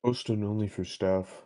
Posted only for staff.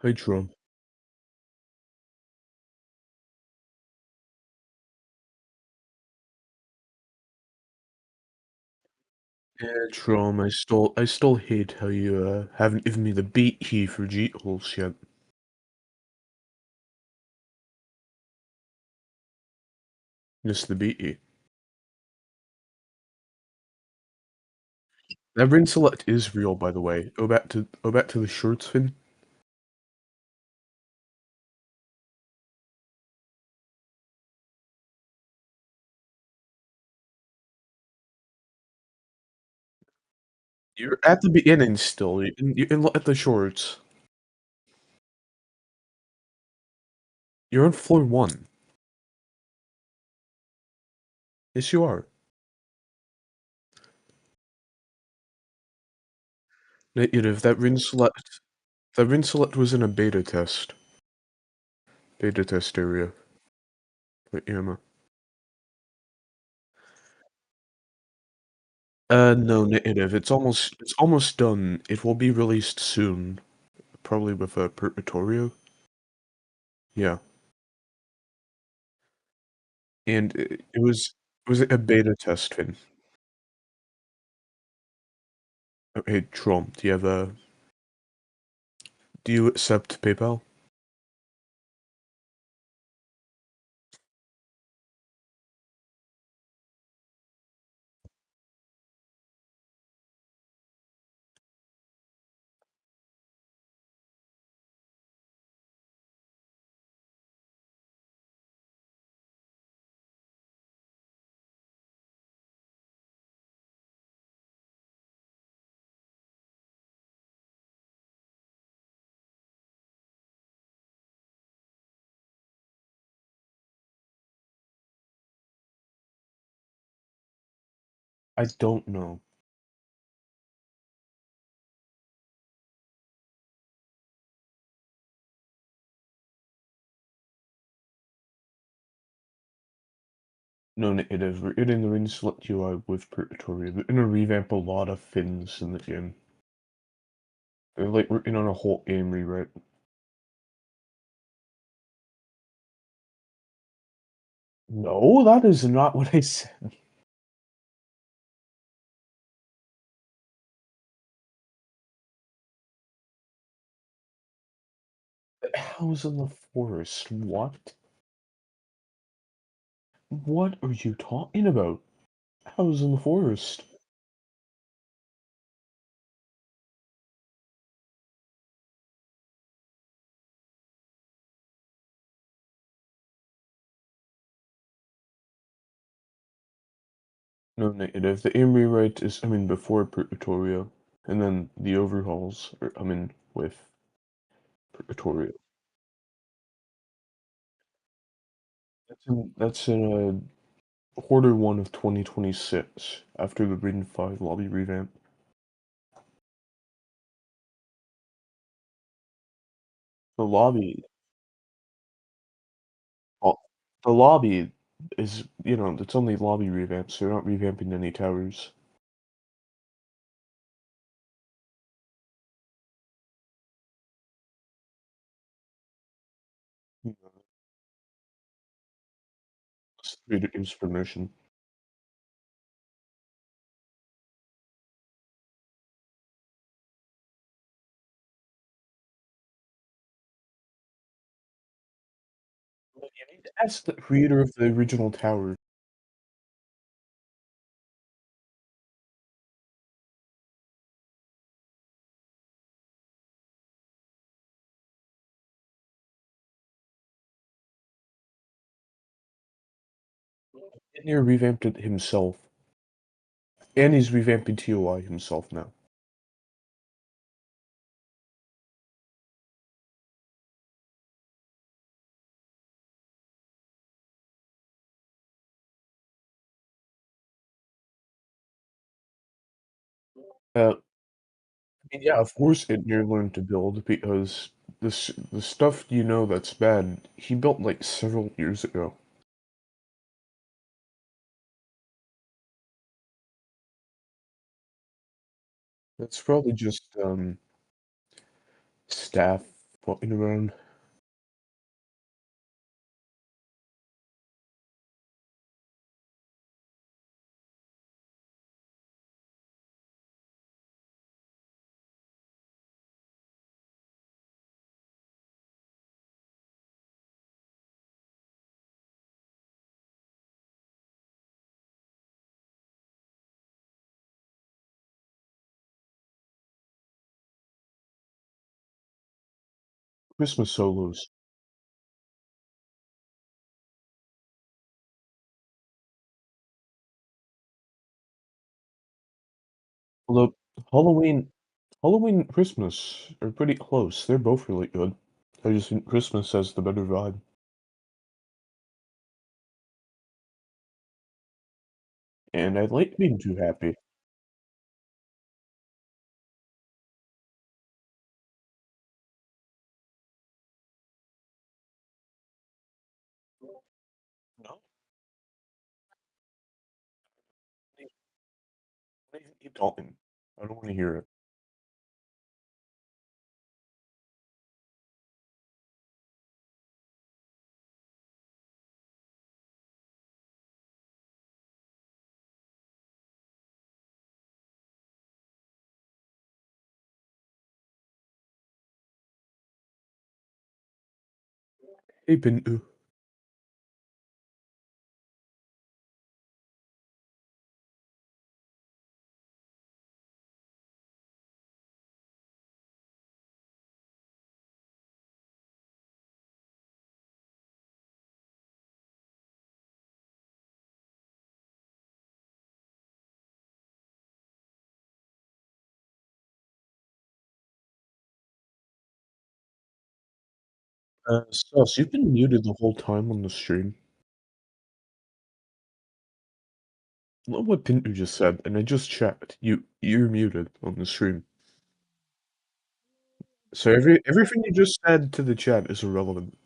Hey, Trump. Yeah, Trom, I still hate how you haven't given me the beat key for jtohs yet. Just the beat key. That rin select is real, by the way. Go back to the shorts fin. You're at the beginning still. You can look at the shorts. You're on floor one. Yes, you are. Negative. That rin select was in a beta test area. But yeah, no, negative. It's almost done. It will be released soon, probably with a Purgatorio. Yeah, and it was a beta test fin. Okay, Trump, do you accept PayPal? I don't know. No, native. We're in the Insulet UI with Purgatory. We're gonna revamp a lot of things in the game. Like, we're in on a whole game rewrite. No, that is not what I said. House in the forest? What? What are you talking about? House in the forest? No, negative. The aim rewrite is, I mean, before Purgatorio, and then the overhauls are, I mean, with Purgatorio. That's in quarter one of 2026, after the Ring 5 lobby revamp. The lobby, well, the lobby is, it's only lobby revamps. They're not revamping any towers. You know, it's free to use permission. Well, you need to ask the creator of the original tower. Engineer revamped it himself, and he's revamping TOI himself now. I mean, yeah, of course Engineer learned to build because the stuff that's bad, he built like several years ago. That's probably just staff floating around. Christmas solos. Although Halloween, Halloween and Christmas are pretty close. They're both really good. I just think Christmas has the better vibe. And I like being too happy. No, keep talking. I don't want to hear it. Hey, Bintu. Sus, you've been muted the whole time on the stream. Look what Bintu just said, and I just checked. You're muted on the stream. So everything you just said to the chat is irrelevant.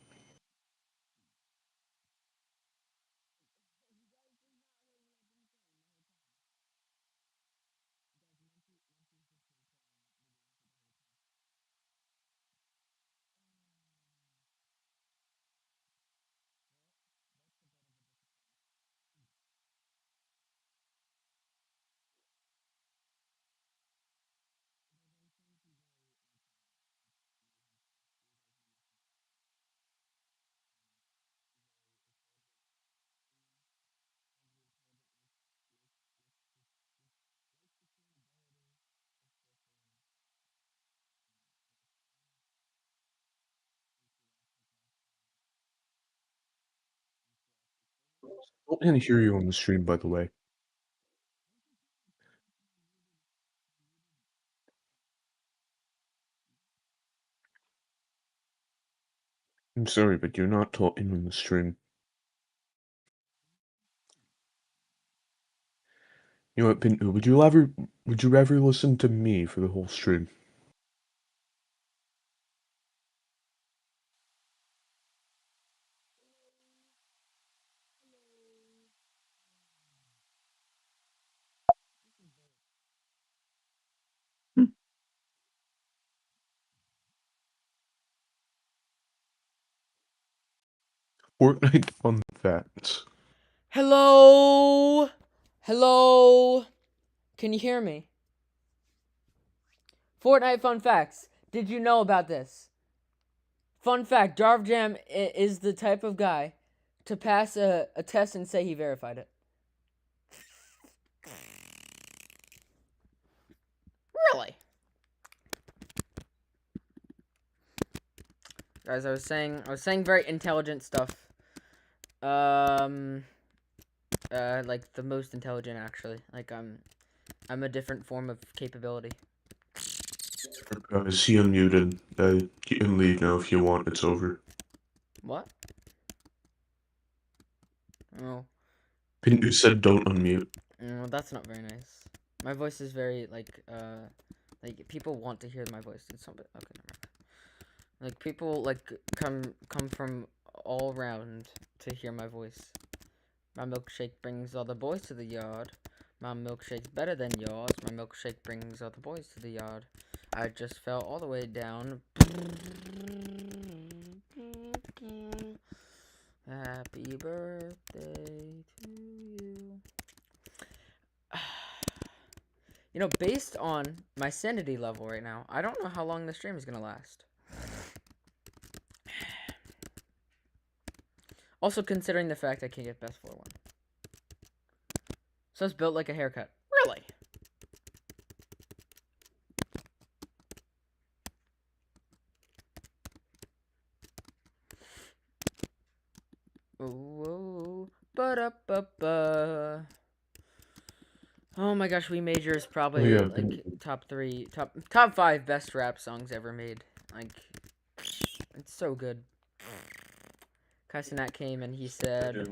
can't hear you on the stream, by the way. I'm sorry, but you're not talking on the stream. You know what, Pinto, would you ever listen to me for the whole stream? Fortnite fun facts. Hello? Hello? Can you hear me? Fortnite fun facts. Did you know about this? Fun fact, Jam is the type of guy to pass a test and say he verified it. Really? Guys, I was saying very intelligent stuff. Like the most intelligent actually. Like I'm a different form of capability. Is he unmuted? You can leave now if you want, it's over. What? Oh. Pinto said don't unmute. That's not very nice. My voice is very like people want to hear my voice. It's something. Okay, never mind. Like people like come from all around to hear my voice. My milkshake brings all the boys to the yard. My milkshake's better than yours. My milkshake brings all the boys to the yard. I just fell all the way down. Happy birthday to you. You know, based on my sanity level right now, I don't know how long the stream is gonna last. Also considering the fact I can't get best 4-1. So it's built like a haircut. Really? Ooh, ba-da-ba-ba. Oh my gosh, We Major is probably Yeah, like top 5 best rap songs ever made. Like, it's so good. Kaisenat came and he said,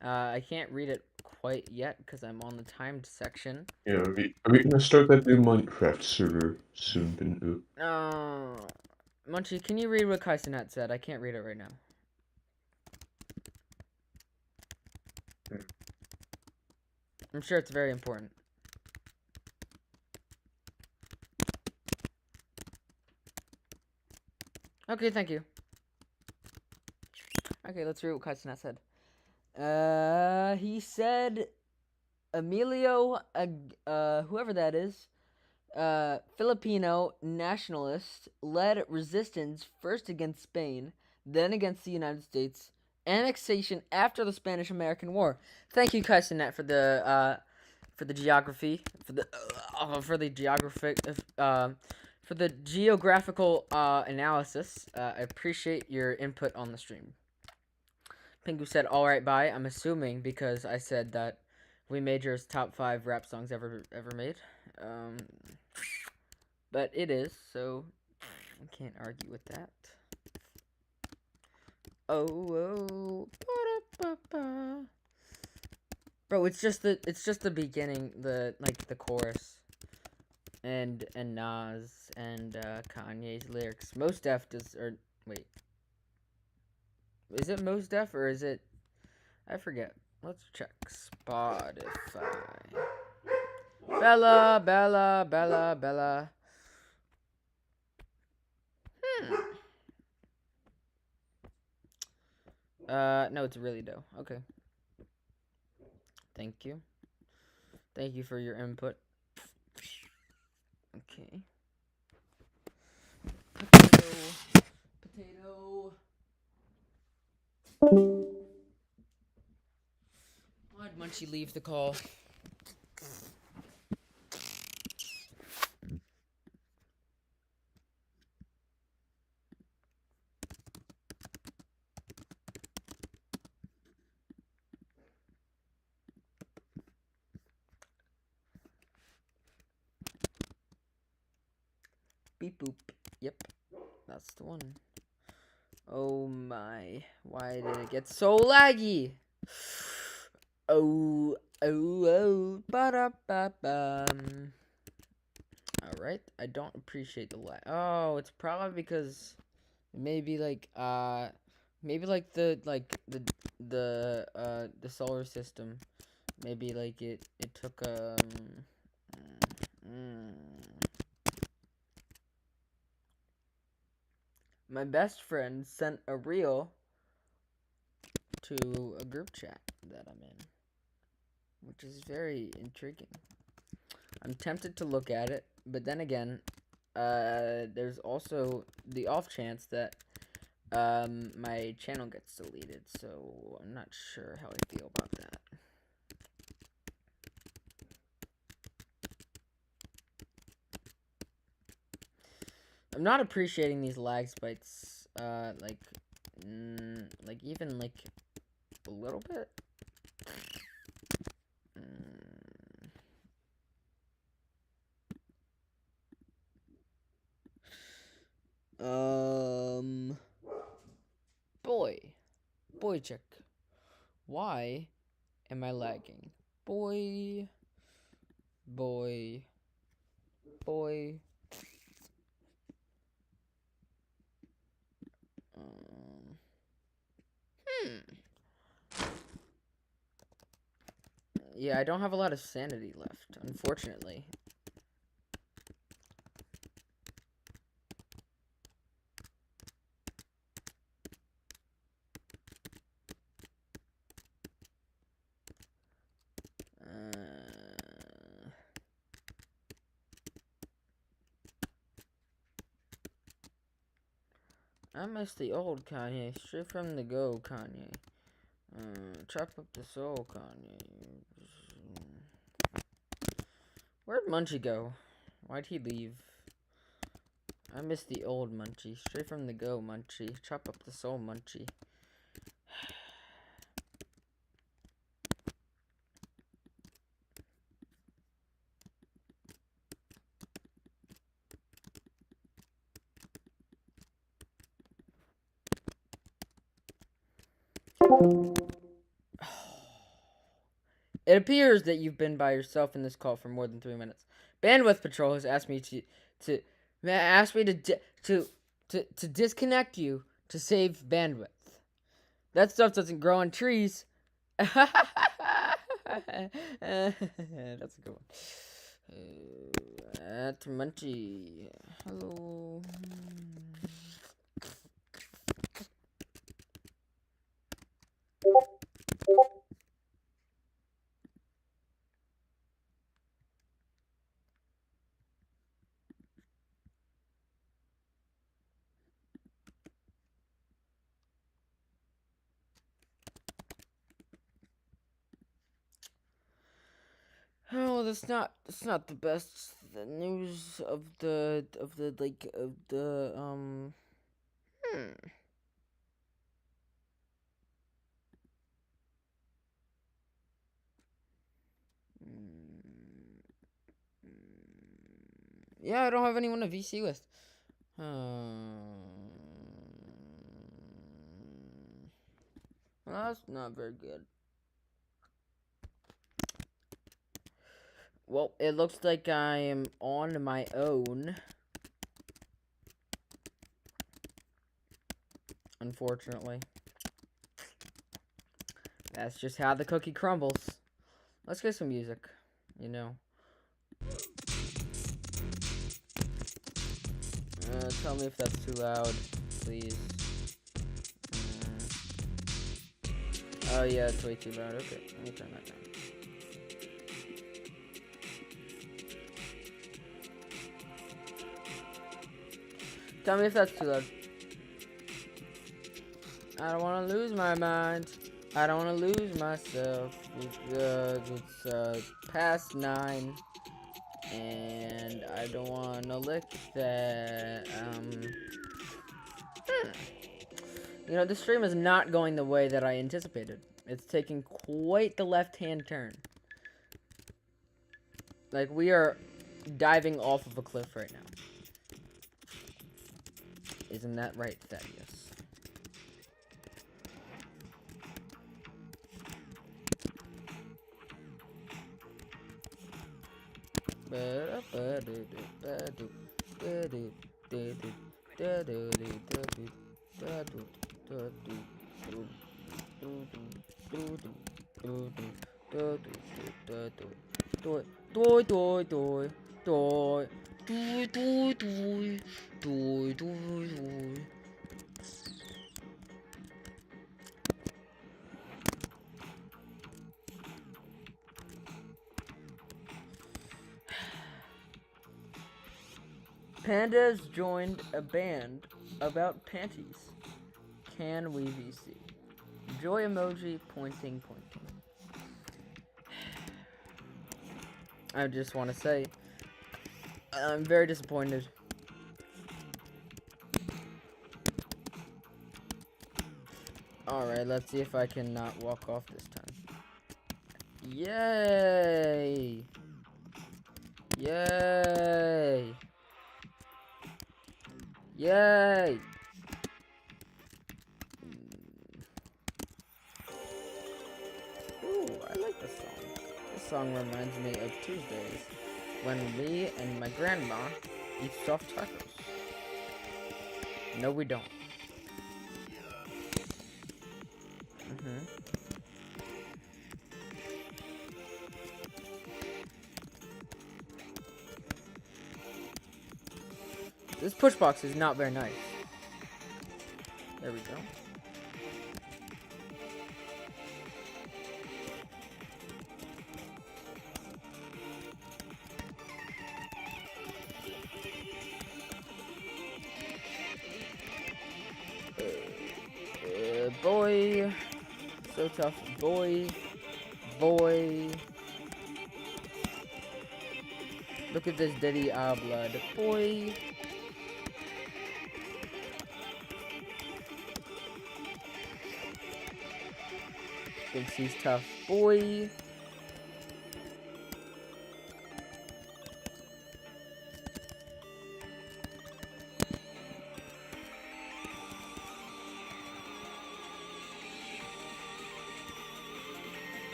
I can't read it quite yet because I'm on the timed section. Yeah, are we gonna start that new Minecraft server soon, Pinto? Munchie, can you read what Kaisenat said? I can't read it right now. I'm sure it's very important. Okay, thank you. Okay, let's read what Kaisenat said. He said Emilio, whoever that is, Filipino nationalist, led resistance first against Spain, then against the United States, annexation after the Spanish-American War. Thank you, Kaisenet, for the geography, for the geographical analysis. I appreciate your input on the stream. Pingu said, "Alright, bye." I'm assuming because I said that We Major's top 5 rap songs ever made. But it is, so I can't argue with that. Oh, ba-da-ba-ba. Bro, it's just the beginning, the chorus, and Nas and Kanye's lyrics. Mos Def does, or wait, is it Mos Def or is it? I forget. Let's check Spotify. Bella, Bella, Bella, Bella. No, it's really dough. Okay. Thank you. Thank you for your input. Okay. Potato. Why'd Munchie leave the call? Beep boop. Yep, that's the one. Oh my, why did it get so laggy? Oh, ba-da-ba-bum. Alright, I don't appreciate the lag. Oh, it's probably because maybe the solar system, maybe like it took mm. My best friend sent a reel to a group chat that I'm in, which is very intriguing. I'm tempted to look at it, but then again, there's also the off chance that my channel gets deleted, so I'm not sure how I feel about that. I'm not appreciating these lag spikes, like even like a little bit. Boy check. Why am I lagging? Boy. Yeah, I don't have a lot of sanity left, unfortunately. I miss the old Kanye, straight from the go Kanye. Chop up the soul Kanye. Where'd Munchie go? Why'd he leave? I miss the old Munchie, straight from the go Munchie. Chop up the soul Munchie. It appears that you've been by yourself in this call for more than 3 minutes. Bandwidth Patrol has asked me to disconnect you to save bandwidth. That stuff doesn't grow on trees. That's a good one. At Munchie. Hello. Oh, that's not the best news of the Yeah, I don't have anyone to VC with. Well, that's not very good. Well, it looks like I am on my own. Unfortunately. That's just how the cookie crumbles. Let's get some music, you know. Tell me if that's too loud, please. Oh yeah, it's way too loud. Okay, let me turn that down. Tell me if that's too loud. I don't want to lose my mind. I don't want to lose myself. It's past 9. And I don't want to lick that. You know, this stream is not going the way that I anticipated. It's taking quite the left-hand turn. Like, we are diving off of a cliff right now. Isn't that right, Thaddeus? Pandas joined a band about panties. Can we VC? Joy emoji pointing. I just want to say, I'm very disappointed. Alright, let's see if I can not walk off this time. Yay! Yay! Yay! Ooh, I like this song. This song reminds me of Tuesdays, when me and my grandma eat soft tacos. No, we don't. This push box is not very nice. There we go. Boy. So tough. Boy. Look at this Diddy blood. Boy. Thinks he's tough. Boy.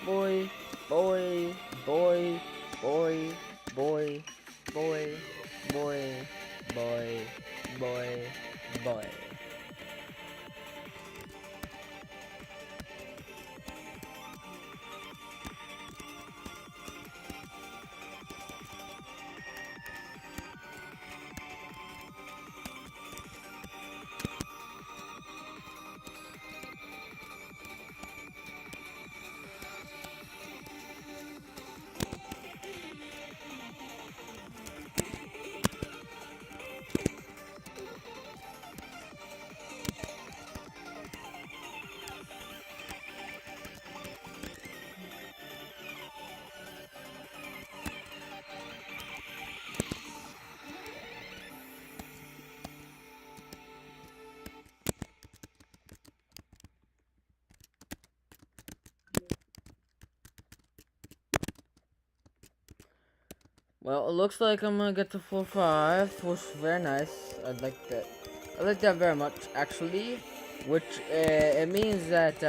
Boy. Well, it looks like I'm gonna get to full 5, which is very nice. I like that very much, actually. Which it means that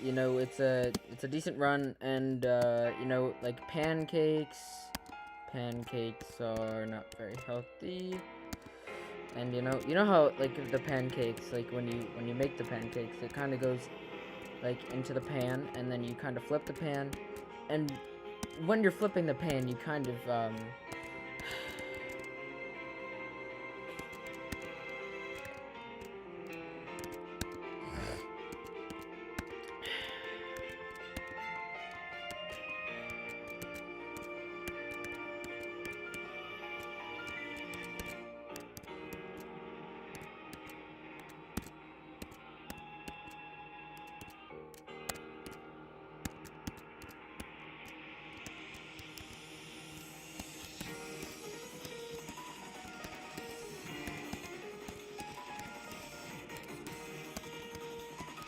you know, it's a decent run, and you know, like pancakes are not very healthy. And you know how like the pancakes, like when you make the pancakes, it kind of goes like into the pan, and then you kind of flip the pan, and when you're flipping the pan, you kind of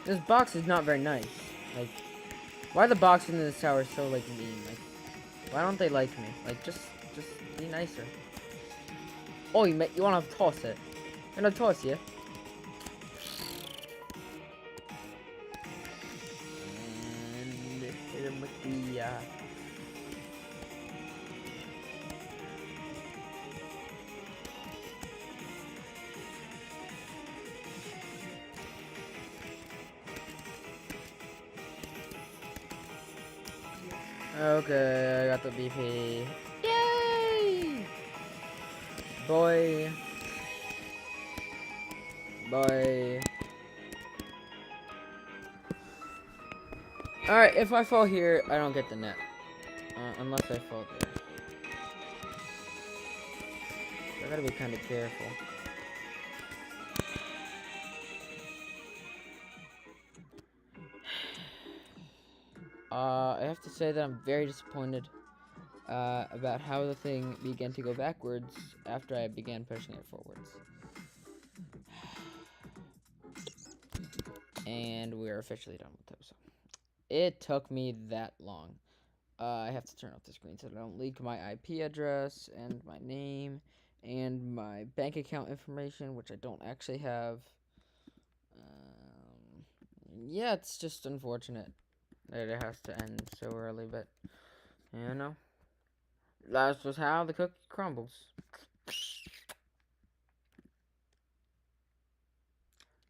this box is not very nice. Like, why the box in this tower is so like mean? Like, Why don't they like me? Like, just be nicer. Oh, you wanna toss it? You wanna toss it? And hit him with the, Okay, I got the BP. Yay! Boy. Boy. Alright, if I fall here, I don't get the net. Unless I fall there. So I gotta be kind of careful. I have to say that I'm very disappointed about how the thing began to go backwards after I began pushing it forwards. And we're officially done with Toso. It took me that long. I have to turn off the screen so I don't leak my IP address and my name and my bank account information, which I don't actually have. Yeah, it's just unfortunate that it has to end so early, but you know, that's just how the cookie crumbles.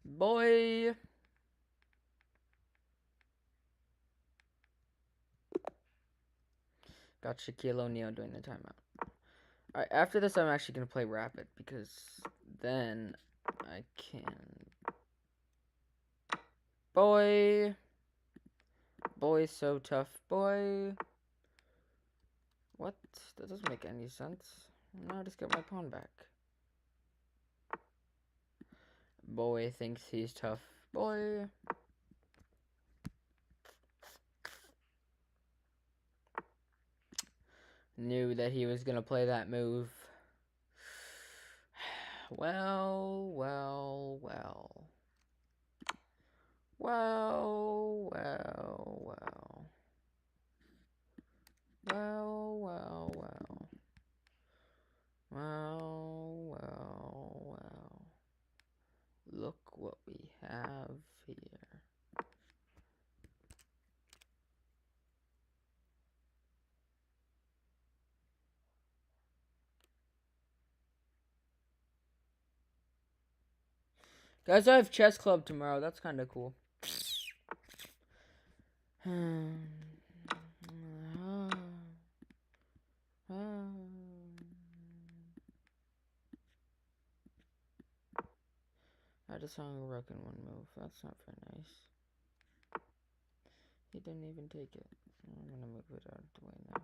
Boy. Got Shaquille O'Neal doing the timeout. Alright, after this, I'm actually going to play Rapid because then I can. Boy. Boy, so tough. Boy. What? That doesn't make any sense. No, I just get my pawn back. Boy thinks he's tough. Boy. Knew that he was going to play that move. Well, well, well. Well, well, well. Well, well, well. Well, well, well. Look what we have here. Guys, I have chess club tomorrow. That's kind of cool. I just hung a rook in one move. That's not very nice. He didn't even take it. I'm gonna move it out of the way now.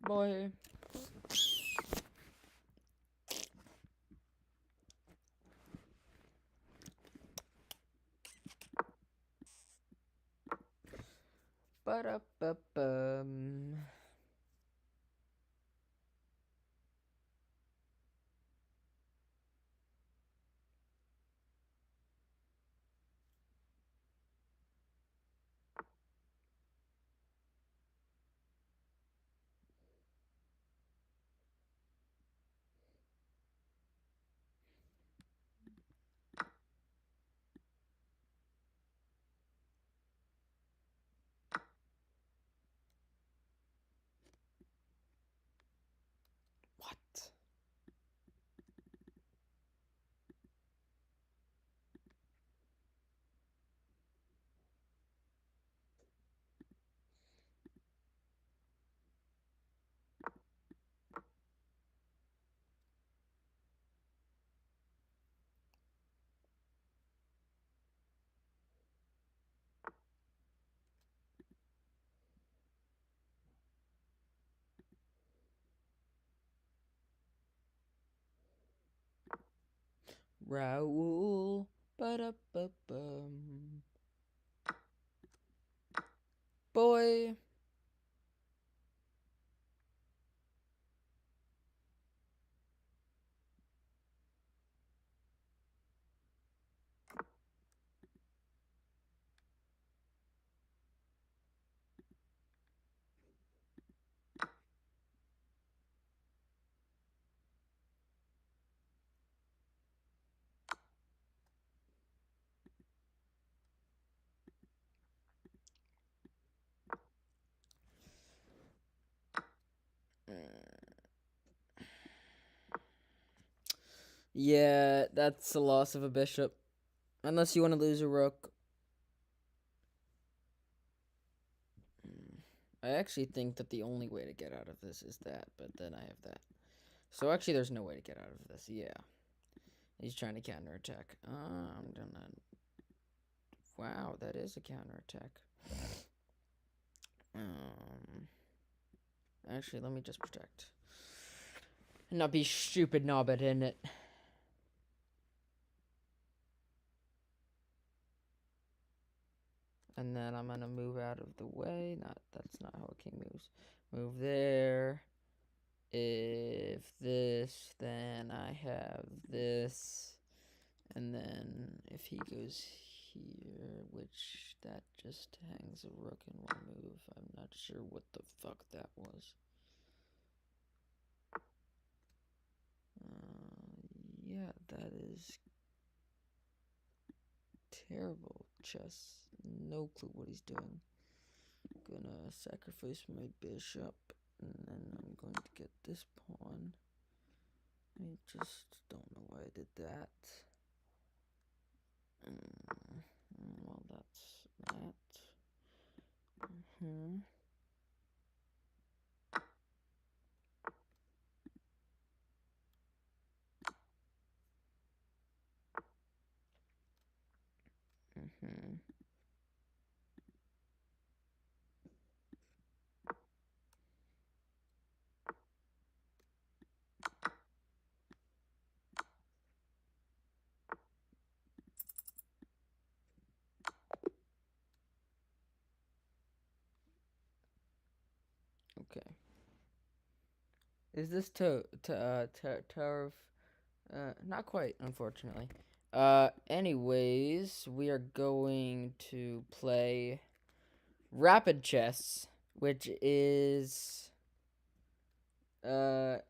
Boy. Ba-da-ba-bum. What? Raoul. Ba-da-ba-bum. boy. Yeah, that's the loss of a bishop. Unless you want to lose a rook. I actually think that the only way to get out of this is that, but then I have that. So actually, there's no way to get out of this. Yeah. He's trying to counterattack. I'm gonna... Wow, that is a counterattack. Actually, let me just protect. And not be stupid knobbit in it. And then I'm gonna move out of the way. That's not how a king moves. Move there. If this, then I have this. And then if he goes here, which that just hangs a rook in one move. I'm not sure what the fuck that was. Yeah, that is terrible chess. No clue what he's doing. Gonna sacrifice my bishop, and then I'm going to get this pawn. I just don't know why I did that. Well, that's that. Okay. Is this Tower of... not quite, unfortunately. Anyways, we are going to play Rapid Chess, which is my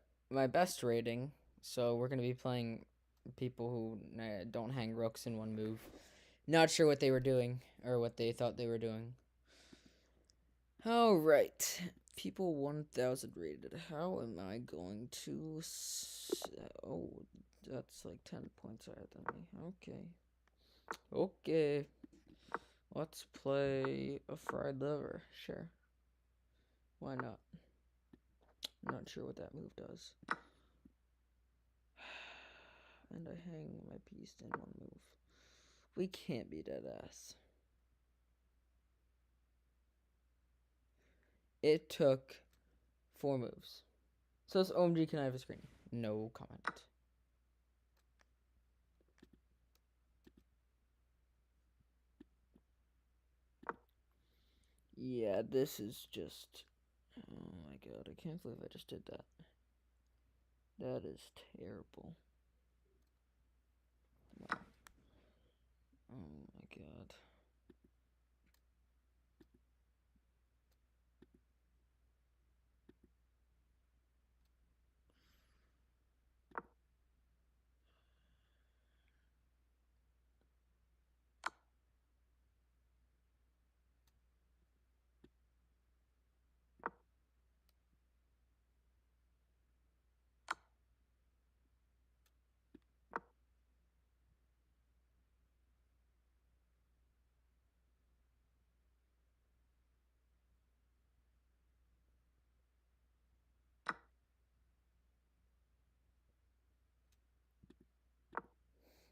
best rating. So we're gonna be playing people who don't hang rooks in one move. Not sure what they were doing or what they thought they were doing. All right, people 1,000 rated. How am I going to? Oh, that's like 10 points higher than me. Okay. Let's play a fried liver. Sure. Why not? I'm not sure what that move does. And I hang my piece in one move. We can't be dead ass. It took 4 moves. So it's OMG, can I have a screen? No comment. Yeah, this is just... Oh my god, I can't believe I just did that. That is terrible. Wow. Oh my god.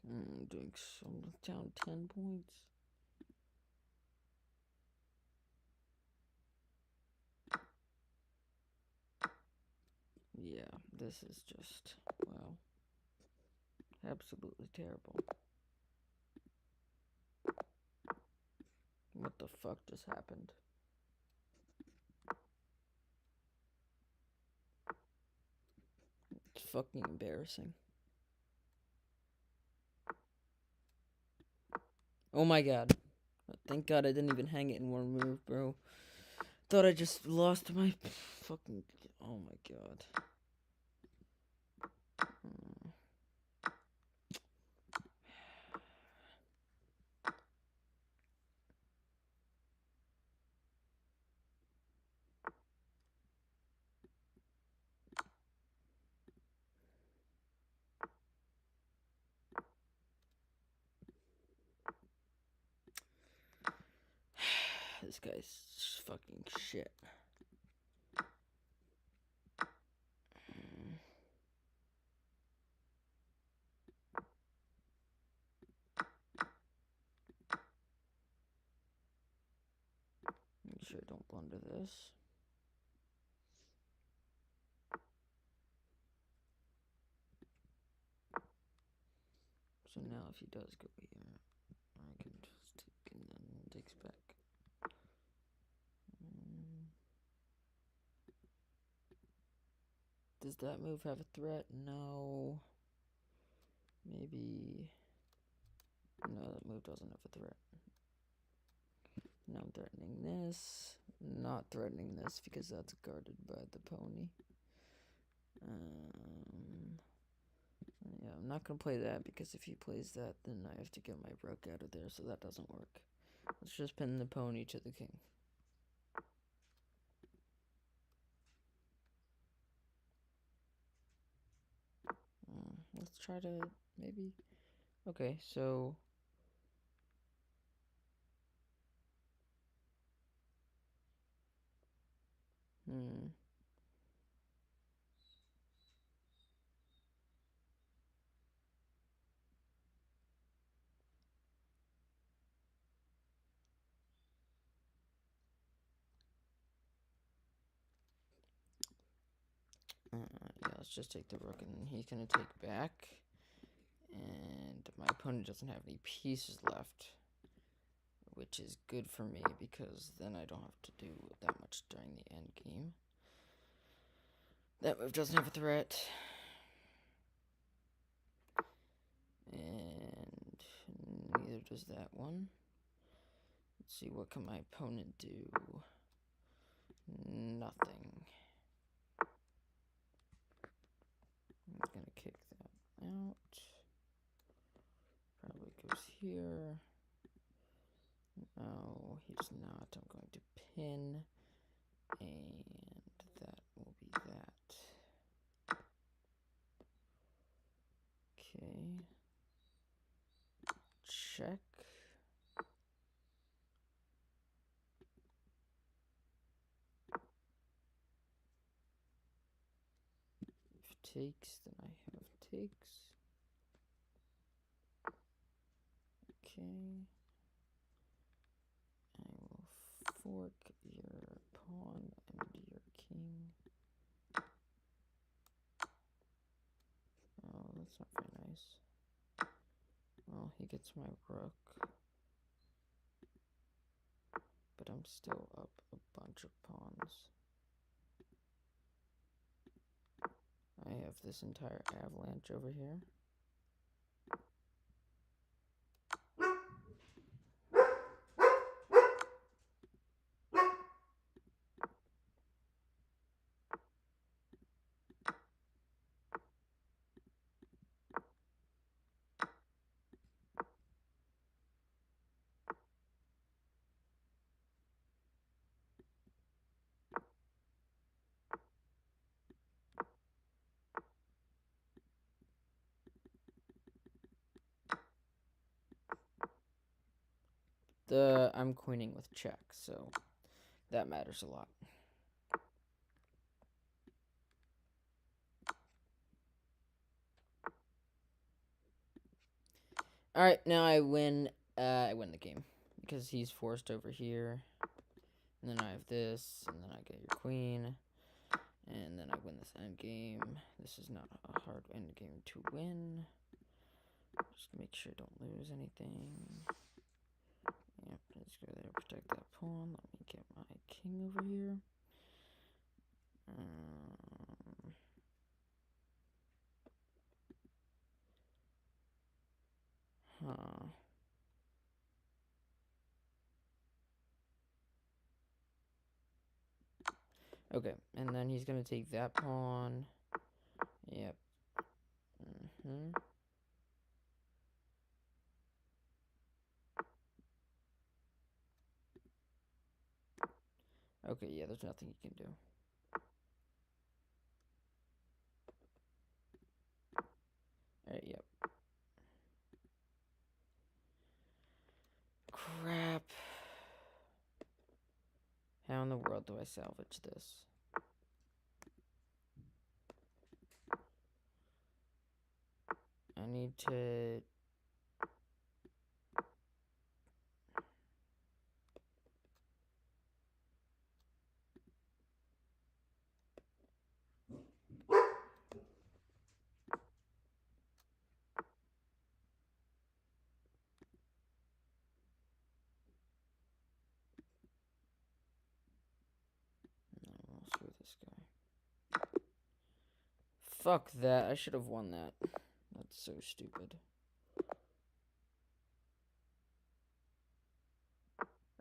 I'm doing so down 10 points. Yeah, this is just, wow. Absolutely terrible. What the fuck just happened? fucking embarrassing. Oh my god. Thank god I didn't even hang it in one move, bro. Thought I just lost my fucking... Oh my god. This guy's fucking shit. Make sure I don't blunder this. So now if he does go here, I can just take and then takes back. Does that move have a threat? No. Maybe... No, that move doesn't have a threat. Now I'm threatening this. Not threatening this because that's guarded by the pony. Yeah, I'm not going to play that because if he plays that, then I have to get my rook out of there, so that doesn't work. Let's just pin the pony to the king. Let's try to maybe... Okay, so... Yeah, let's just take the rook, and he's going to take back. And my opponent doesn't have any pieces left, which is good for me because then I don't have to do that much during the end game. That move doesn't have a threat. And neither does that one. Let's see, what can my opponent do? Nothing. I'm gonna kick that out. Probably goes here. No, he does not. I'm going to pin. And that will be that. Okay. Check. If takes, then I have takes. Okay. I will fork your pawn and your king. Oh, that's not very nice. Well, he gets my rook. But I'm still up a bunch of pawns. I have this entire avalanche over here. I'm queening with check, so that matters a lot. All right, now I win. I win the game because he's forced over here, and then I have this, and then I get your queen, and then I win this end game. This is not a hard end game to win. Just make sure I don't lose anything. Yep, let's go there, protect that pawn. Let me get my king over here. Okay, and then he's gonna take that pawn. Yep. Okay, yeah, there's nothing he can do. Alright, yep. Crap. How in the world do I salvage this? I need to... No, I'll screw this guy. Fuck that. I should have won that. That's so stupid.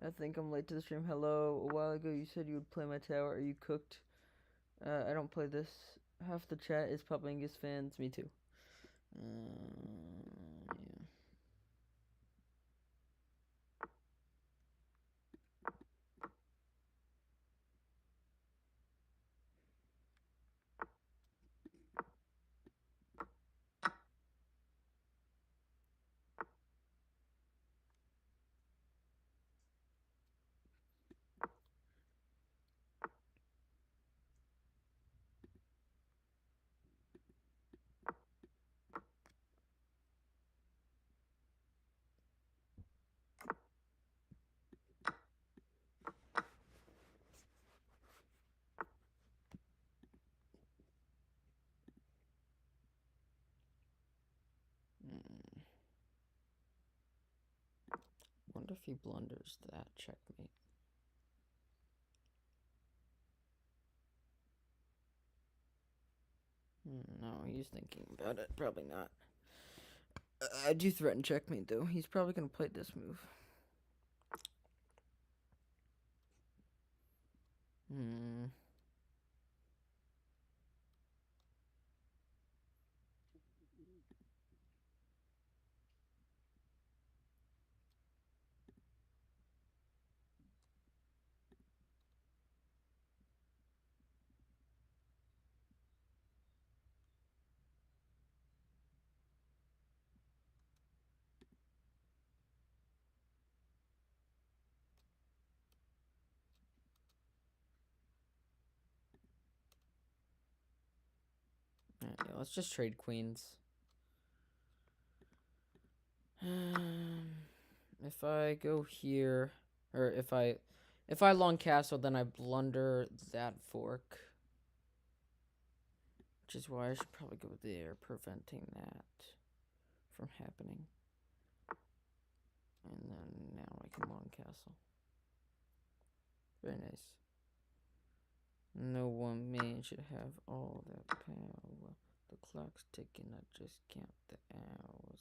I think I'm late to the stream. Hello. A while ago you said you would play my tower. Are you cooked? I don't play this. Half the chat is Papa Angus fans. Me too. Yeah. Wonder if he blunders that checkmate. No, he's thinking about it. Probably not. I do threaten checkmate, though. He's probably going to play this move. Alright, yeah, let's just trade queens. If I go here, or if I long castle, then I blunder that fork. Which is why I should probably go there, preventing that from happening. And then now I can long castle. Very nice. No one man should have all that power. The clock's ticking, I just count the hours.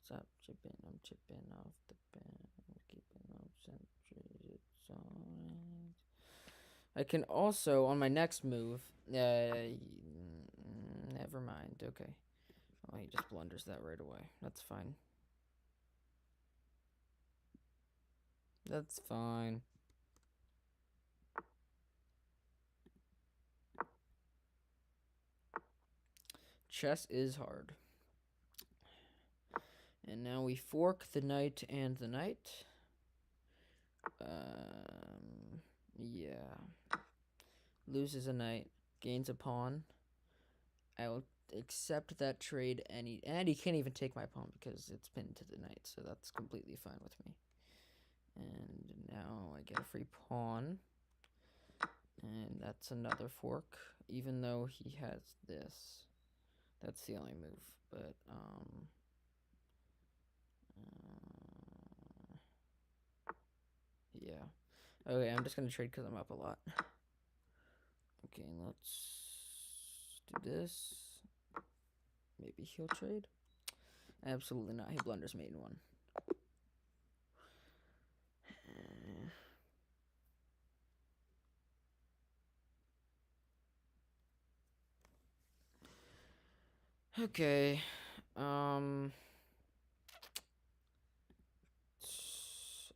Stop chipping, I'm chipping off the pen. Keeping up centuries, it's on. I can also, on my next move, never mind, okay. Oh, he just blunders that right away. That's fine. That's fine. Chess is hard. And now we fork the knight and the knight. Yeah. Loses a knight, gains a pawn. I will accept that trade, and he can't even take my pawn because it's pinned to the knight, so that's completely fine with me. And now I get a free pawn. And that's another fork, even though he has this. That's the only move, but, yeah. Okay, I'm just gonna trade because I'm up a lot. Okay, let's do this. Maybe he'll trade. Absolutely not. He blunders mate in one. Okay.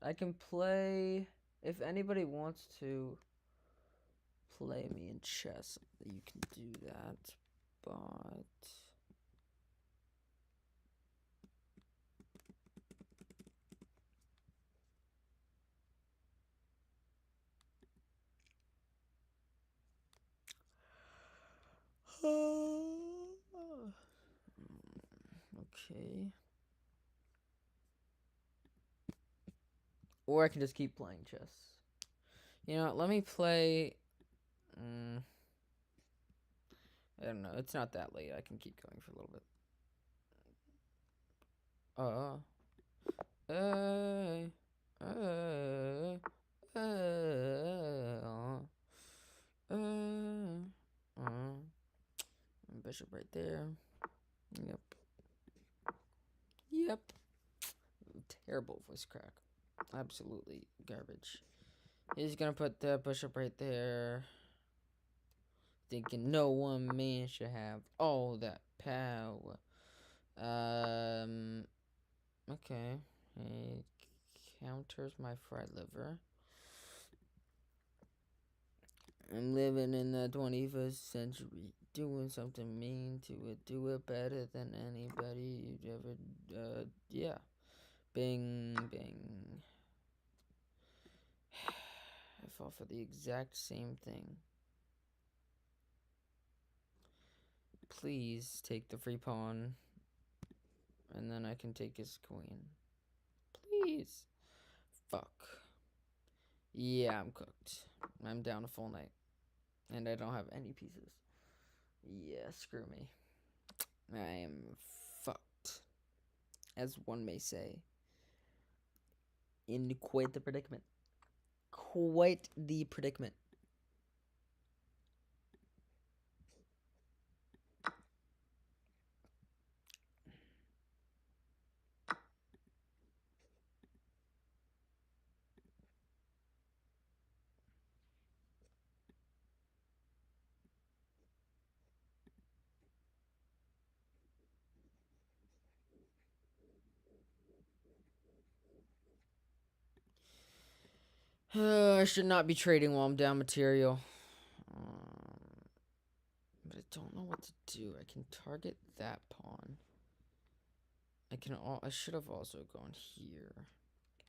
I can play if anybody wants to play me in chess. You can do that, but okay. Or I can just keep playing chess. You know, let me play. I don't know. It's not that late. I can keep going for a little bit. Uh, uh, uh, bishop right there. Yep. Yep. Terrible voice crack. Absolutely garbage. He's gonna put the bishop right there. Thinking no one man should have all that power. Okay. He counters my fried liver. I'm living in the 21st century, doing something mean to it, do it better than anybody you'd ever, yeah. Bing, bing. I fall for the exact same thing. Please take the free pawn, and then I can take his queen. Please. Fuck. Yeah, I'm cooked. I'm down a full knight, and I don't have any pieces. Yeah, screw me. I am fucked, as one may say. In quite the predicament. Quite the predicament. I should not be trading while I'm down material. But I don't know what to do. I can target that pawn. I should have also gone here.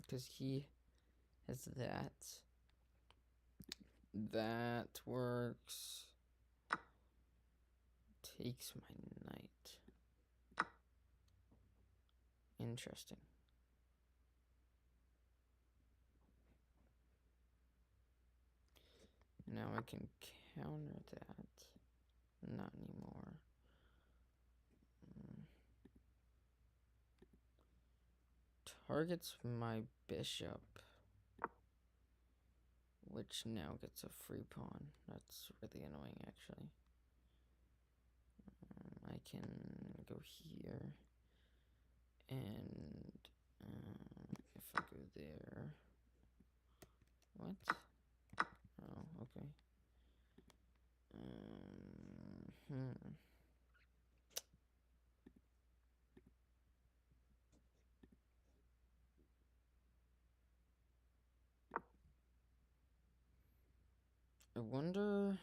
Because he has that. That works. Takes my knight. Interesting. Now I can counter that. Not anymore. Targets my bishop. Which now gets a free pawn. That's really annoying, actually. I can go here. And if I go there. What? Oh, okay. I wonder.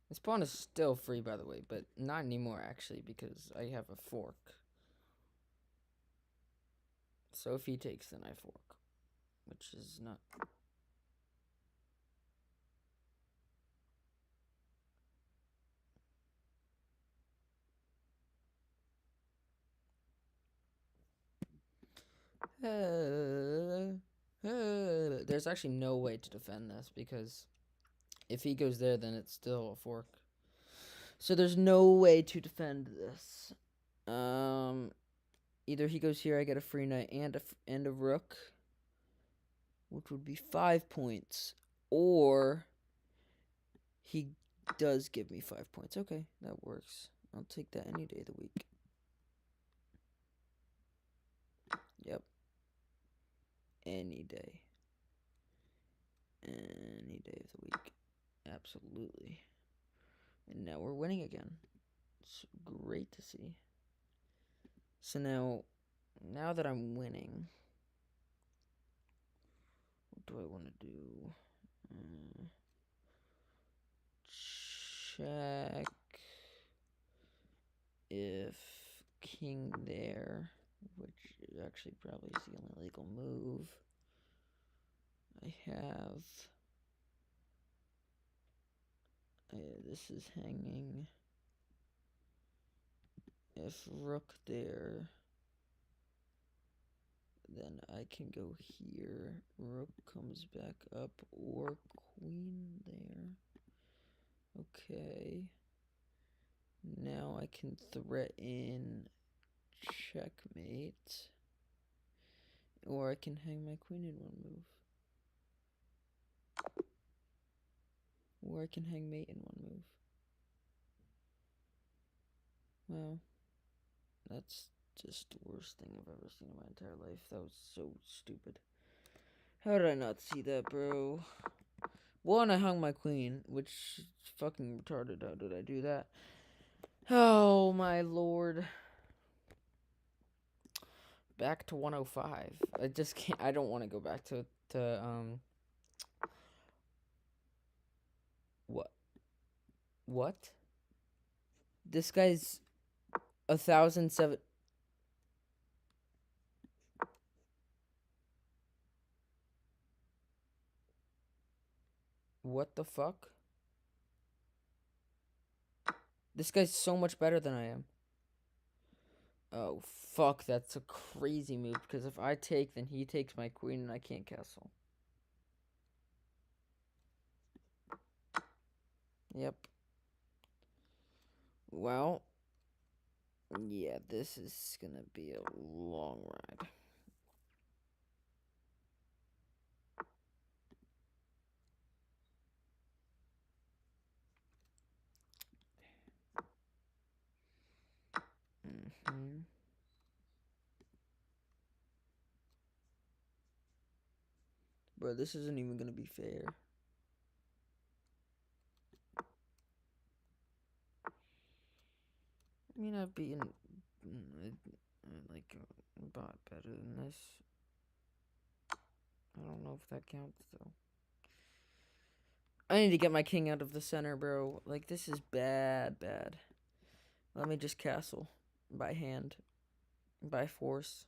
This pawn is still free, by the way, but not anymore, actually, because I have a fork. So if he takes, then I fork, which is not. There's actually no way to defend this because if he goes there, then it's still a fork. So there's no way to defend this. Either he goes here, I get a free knight and a rook, which would be 5 points, or he does give me 5 points. Okay, that works. I'll take that any day of the week. Yep. Any day. Any day of the week. Absolutely. And now we're winning again. It's great to see. So now that I'm winning, what do I want to do? Check if king there, which actually probably is the only legal move. I have... this is hanging. If rook there, then I can go here. Rook comes back up, or queen there. Okay. Now I can threaten checkmate. Or I can hang my queen in one move. Or I can hang mate in one move. Well, that's just the worst thing I've ever seen in my entire life. That was so stupid. How did I not see that, bro? One, I hung my queen, which is fucking retarded. How did I do that? Oh, my lord. Back to 105. I just can't. I don't want to go back to what? What? This guy's 1,007. What the fuck? This guy's so much better than I am. Oh, fuck, that's a crazy move, because if I take, then he takes my queen, and I can't castle. Yep. Well, yeah, this is gonna be a long ride. Bro, this isn't even gonna be fair. I mean, I've beaten, like, a bot better than this. I don't know if that counts, though. I need to get my king out of the center, bro. Like, this is bad. Let me just castle. By hand. By force.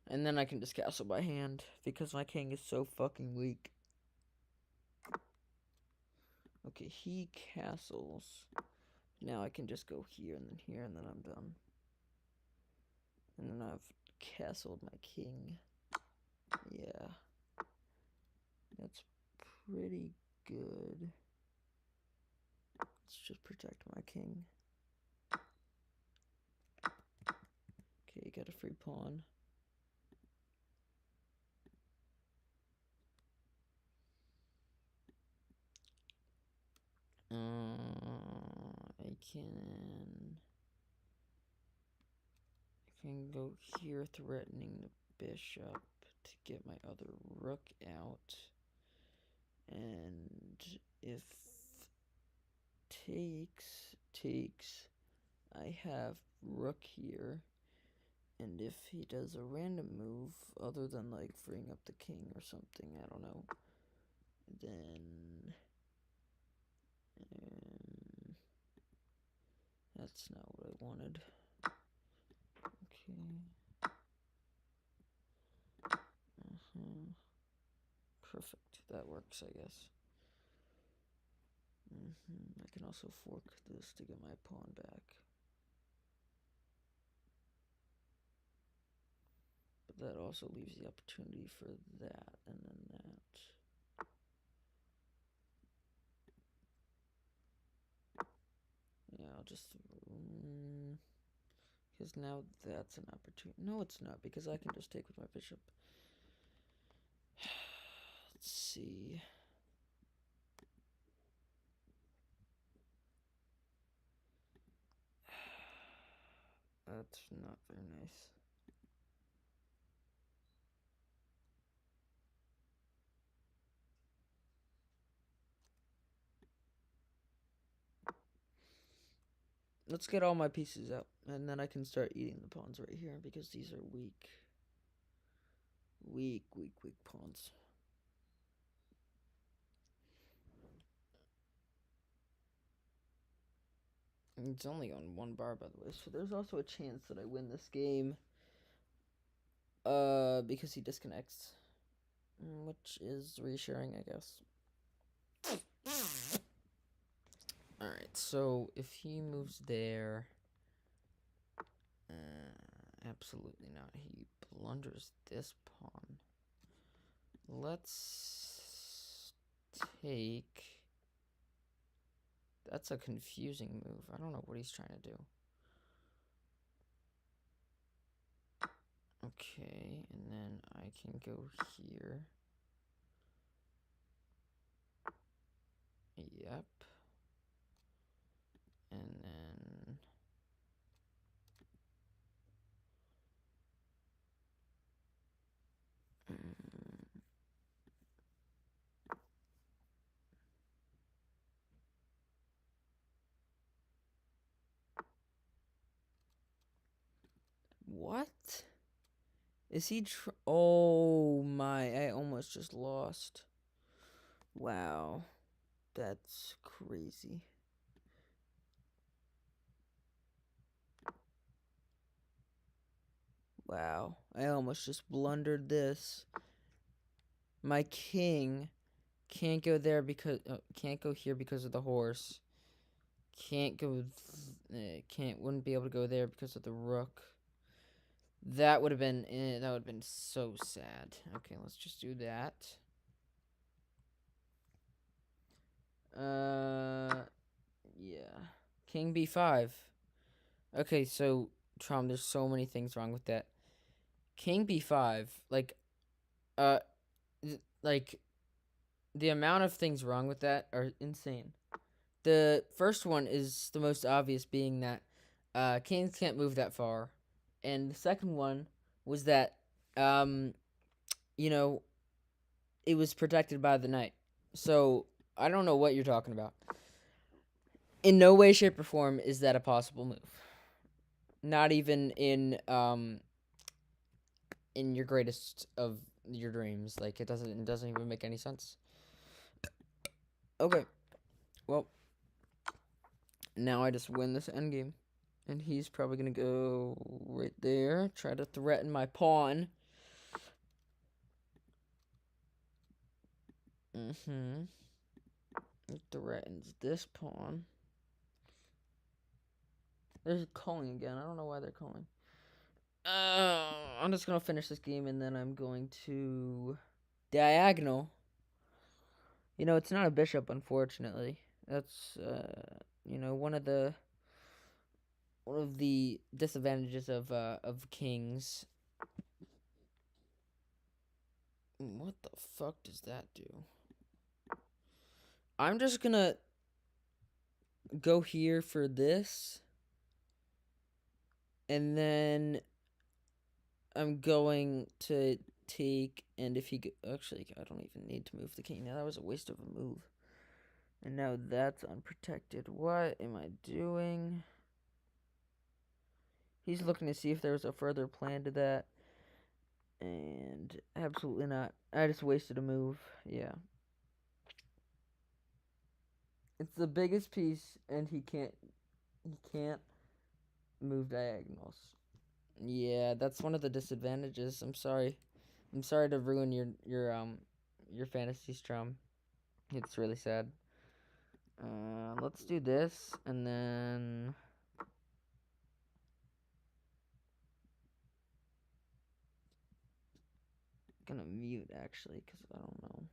And then I can just castle by hand, because my king is so fucking weak. Okay, he castles. Now I can just go here, and then I'm done. And then I've castled my king. Yeah. That's pretty good. Let's just protect my king. Okay, got a free pawn. I can go here threatening the bishop to get my other rook out. And if takes, I have rook here. And if he does a random move, other than like freeing up the king or something, I don't know, then that's not what I wanted. Okay. Perfect. That works, I guess. I can also fork this to get my pawn back. that also leaves the opportunity for that, and then that. Yeah, I'll just... because now that's an opportunity. No, it's not, because I can just take with my bishop. Let's see. That's not very nice. Let's get all my pieces out, and then I can start eating the pawns right here, because these are weak. Weak pawns. It's only on one bar, by the way, so there's also a chance that I win this game. Because he disconnects. Which is reassuring, I guess. Alright, so if he moves there... absolutely not. He blunders this pawn. Let's take... That's a confusing move. I don't know what he's trying to do. Okay, and then I can go here. Yep. And then... What? Is he oh my, I almost just lost. Wow. That's crazy. Wow. I almost just blundered this. My king can't go there because can't go here because of the horse. Can't go wouldn't be able to go there because of the rook. That would have been so sad. Okay, let's just do that. Yeah. King b5. Okay, so Trump, there's so many things wrong with that. King b5, uh like the amount of things wrong with that are insane. The first one is the most obvious, being that kings can't move that far. And the second one was that you know, it was protected by the knight. So I don't know what you're talking about. In no way, shape, or form is that a possible move. Not even in your greatest of your dreams. Like, it doesn't even make any sense. Okay. Well, now I just win this endgame. And he's probably gonna go right there, try to threaten my pawn. It threatens this pawn. They're calling again. I don't know why they're calling. I'm just gonna finish this game, and then I'm going to diagonal. You know, it's not a bishop, unfortunately. That's one of the disadvantages of kings. What the fuck does that do? I'm just gonna go here for this, and then I'm going to take, and if he actually, I don't even need to move the king. Now that was a waste of a move. And now that's unprotected. What am I doing? He's looking to see if there's a further plan to that. And absolutely not. I just wasted a move. Yeah. It's the biggest piece, and he can't move diagonals. Yeah, that's one of the disadvantages. I'm sorry. I'm sorry to ruin your fantasy strum. It's really sad. Let's do this, and then actually, because I don't know.